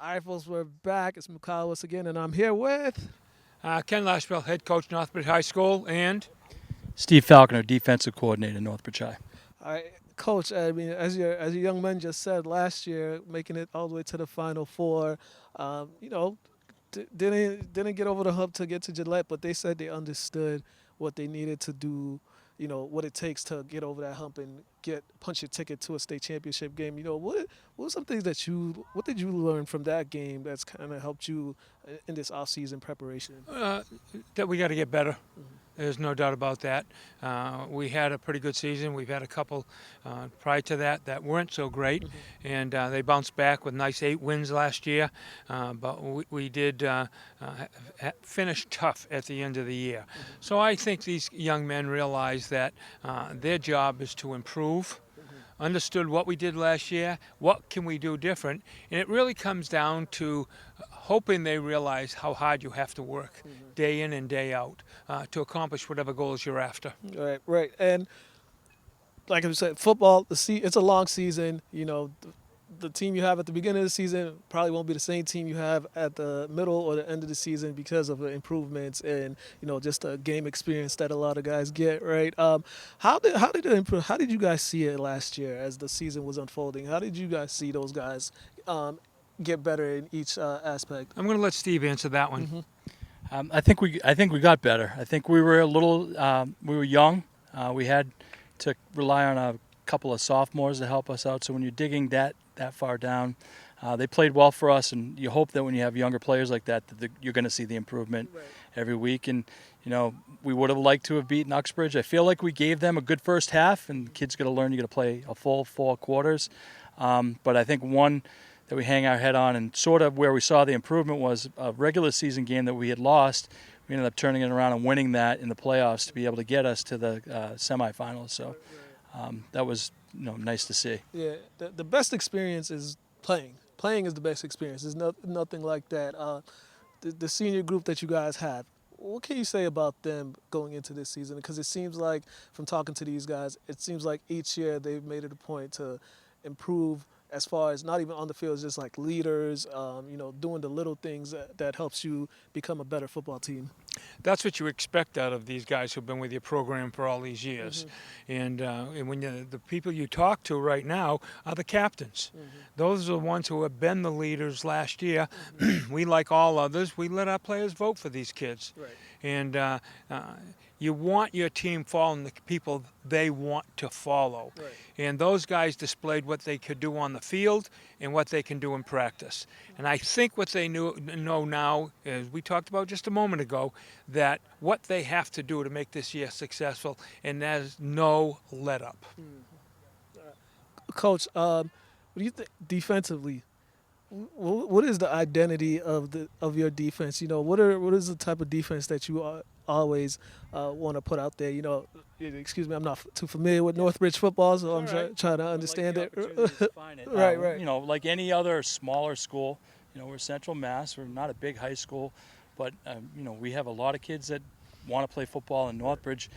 All right, folks, we're back. It's Mikhail again, and I'm here with. Ken Lachapelle, head coach, Northbridge High School, and Steve Falconer, defensive coordinator, Northbridge High. All right, Coach. I mean, as your young man just said, last year making it all the way to the Final Four. You know, didn't get over the hump to get to Gillette, but they said they understood what they needed to do. You know what it takes to get over that hump and get punch your ticket to a state championship game. You know what were some things that what did you learn from that game that's kind of helped you in this off-season preparation? that we got to get better. Mhm. There's no doubt about that. We had a pretty good season. We've had a couple prior to that weren't so great, and they bounced back with nice 8 wins last year. But we did finish tough at the end of the year. So I think these young men realize that their job is to improve. Understood what we did last year, what can we do different, and it really comes down to hoping they realize how hard you have to work day in and day out to accomplish whatever goals you're after. Right, right, and like I said, football. It's a long season. You know, the team you have at the beginning of the season probably won't be the same team you have at the middle or the end of the season because of the improvements and just the game experience that a lot of guys get. Right. How did it improve? How did you guys see it last year as the season was unfolding? How did you guys see those guys get better in each aspect? I'm going to let Steve answer that one. I think we got better. I think we were a little we were young. We had to rely on a couple of sophomores to help us out. So when you're digging that far down, they played well for us, and you hope that when you have younger players like that, you're going to see the improvement every week. And we would have liked to have beaten Uxbridge. I feel like we gave them a good first half, and the kids got to learn you got to play a full 4 quarters. But I think one that we hang our head on, and sort of where we saw the improvement was a regular season game that we had lost. We ended up turning it around and winning that in the playoffs to be able to get us to the semifinals. So that was nice to see. Yeah, the best experience is playing. Playing is the best experience. There's nothing like that. The senior group that you guys have, what can you say about them going into this season? Because it seems like, from talking to these guys, it seems like each year they've made it a point to improve as far as not even on the field, it's just like leaders, doing the little things that helps you become a better football team. That's what you expect out of these guys who've been with your program for all these years. And when the people you talk to right now are the captains. Those are the ones who have been the leaders last year. We, like all others, we let our players vote for these kids. Right. And you want your team following the people they want to follow. Right. And those guys displayed what they could do on the field and what they can do in practice. And I think what they know now, as we talked about just a moment ago, that what they have to do to make this year successful, and there's no let up. Coach, what do you think defensively? What is the identity of your defense? What is the type of defense that you always want to put out there? Excuse me, I'm not too familiar with Northbridge football, so I'm trying to understand it. Right, right. Like any other smaller school, we're Central Mass. We're not a big high school, but we have a lot of kids that want to play football in Northbridge,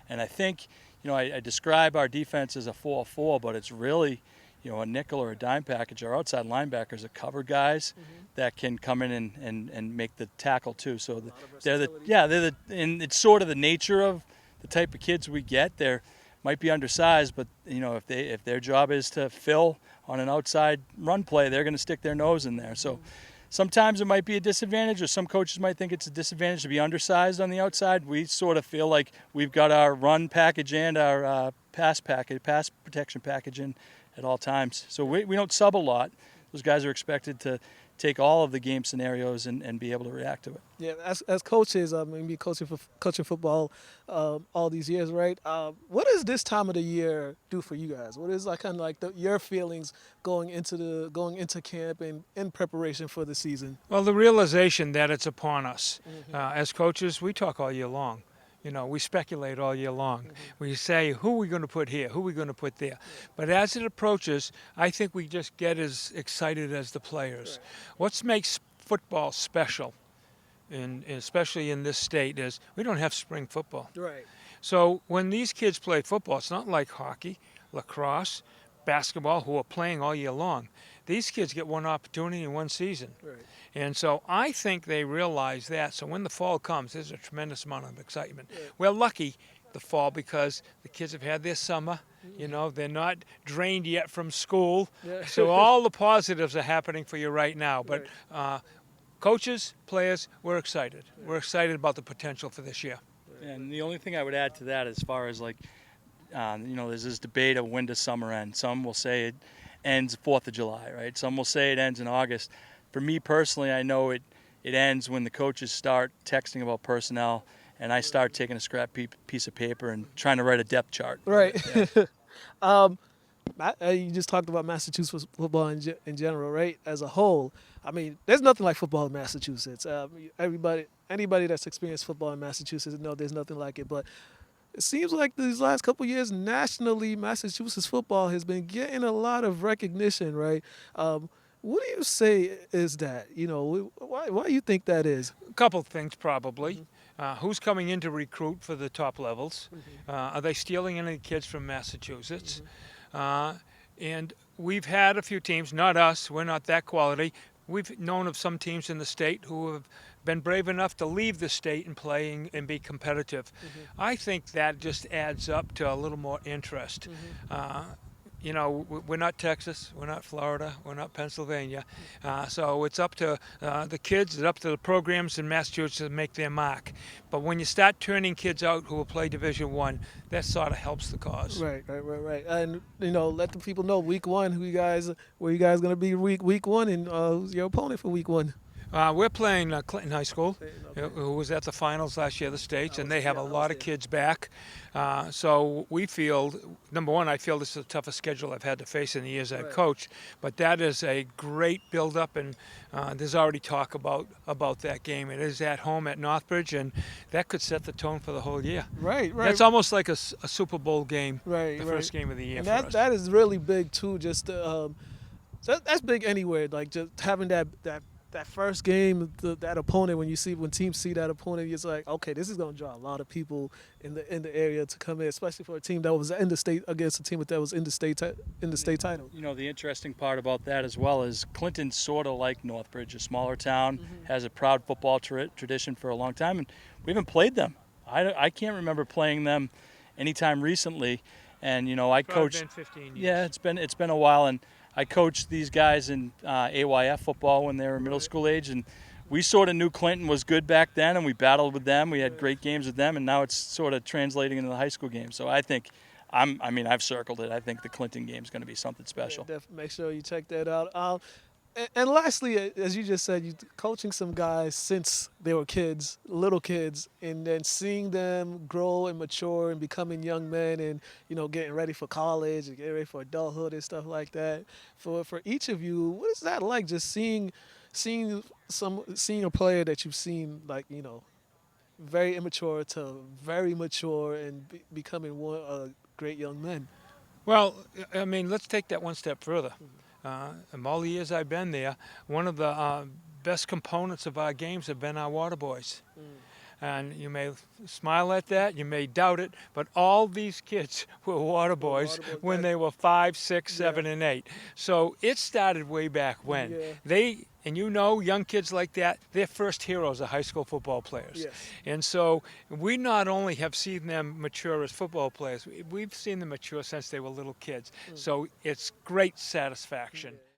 and I think I describe our defense as a 4-4, but it's really a nickel or a dime package. Our outside linebackers are cover guys that can come in and make the tackle too. So and it's sort of the nature of the type of kids we get. They might be undersized, but if their job is to fill on an outside run play, they're going to stick their nose in there. So sometimes it might be a disadvantage, or some coaches might think it's a disadvantage to be undersized on the outside. We sort of feel like we've got our run package and our pass protection package in at all times. So we don't sub a lot. Those guys are expected to take all of the game scenarios and be able to react to it. Yeah, as coaches, maybe coaching football all these years, right? What does this time of the year do for you guys? What is your feelings going into camp and in preparation for the season? Well, the realization that it's upon us. As coaches, we talk all year long. We speculate all year long. We say, who are we going to put here? Who are we going to put there? But as it approaches, I think we just get as excited as the players. What makes football special, and especially in this state, is we don't have spring football. Right. So when these kids play football, it's not like hockey, lacrosse, basketball, who are playing all year long. these kids get one opportunity in one season. Right. And so I think they realize that. So when the fall comes, there's a tremendous amount of excitement. Right. We're lucky the fall because the kids have had their summer. You know, they're not drained yet from school. Yeah. So all the positives are happening for you right now. But Right. coaches, players, we're excited. We're excited about the potential for this year. And the only thing I would add to that, as far as like, there's this debate of when does summer end. Some will say it ends 4th of July, right? Some will say it ends in August. For me personally, I know it ends when the coaches start texting about personnel, and I start taking a scrap piece of paper and trying to write a depth chart. Right. Yeah. You just talked about Massachusetts football in general, right? As a whole, I mean, there's nothing like football in Massachusetts. Anybody that's experienced football in Massachusetts know there's nothing like it. But it seems like these last couple of years, nationally, Massachusetts football has been getting a lot of recognition, right? What do you say is that? You know, why do you think that is? A couple of things probably. Who's coming in to recruit for the top levels? Are they stealing any kids from Massachusetts? And we've had a few teams, not us, we're not that quality. We've known of some teams in the state who have been brave enough to leave the state and play and be competitive. I think that just adds up to a little more interest. You know, we're not Texas, we're not Florida, we're not Pennsylvania. So it's up to the kids, it's up to the programs in Massachusetts to make their mark. But when you start turning kids out who will play Division I, that sort of helps the cause. Right. And you know, let the people know week one where you guys gonna be week one, and who's your opponent for week one? We're playing Clinton High School, Okay. who was at the finals last year of the states, and they have I a was lot of there. kids back. So we feel, number one, I feel this is the toughest schedule I've had to face in the years I've Right. coached, but that is a great build-up, and there's already talk about that game. It is at home at Northbridge, and that could set the tone for the whole year. Right. That's almost like a Super Bowl game, Right. the first game of the year And for us. that is really big too. Just that's big anywhere. Like just having that first game, that opponent. When teams see that opponent, it's like, okay, this is gonna draw a lot of people in the area to come in, especially for a team that was in the state against a team that was in the state title. You know, the interesting part about that as well is Clinton's sort of like Northbridge, a smaller town, has a proud football tradition for a long time, and we haven't played them. I can't remember playing them anytime recently, and you know, I Probably coached. been 15 years. Yeah, it's been a while, and I coached these guys in AYF football when they were middle school age, and we sort of knew Clinton was good back then, and we battled with them. We had great games with them, and now it's sort of translating into the high school game. So I think, I've circled it. I think the Clinton game is going to be something special. Yeah, make sure you check that out. And lastly, as you just said, you coaching some guys since they were kids, little kids, and then seeing them grow and mature and becoming young men, and you know, getting ready for college and getting ready for adulthood and stuff like that. For each of you, what is that like? Just seeing a player that you've seen, like, you know, very immature to very mature and becoming a great young men. Well, I mean, let's take that one step further. In all the years I've been there, one of the best components of our games have been our water boys. And you may smile at that, you may doubt it, but all these kids were water boys when they were 5, 6, 7, and 8. So it started way back when. Yeah. And you know, young kids like that, their first heroes are high school football players. Yes. And so we not only have seen them mature as football players, we've seen them mature since they were little kids. So it's great satisfaction.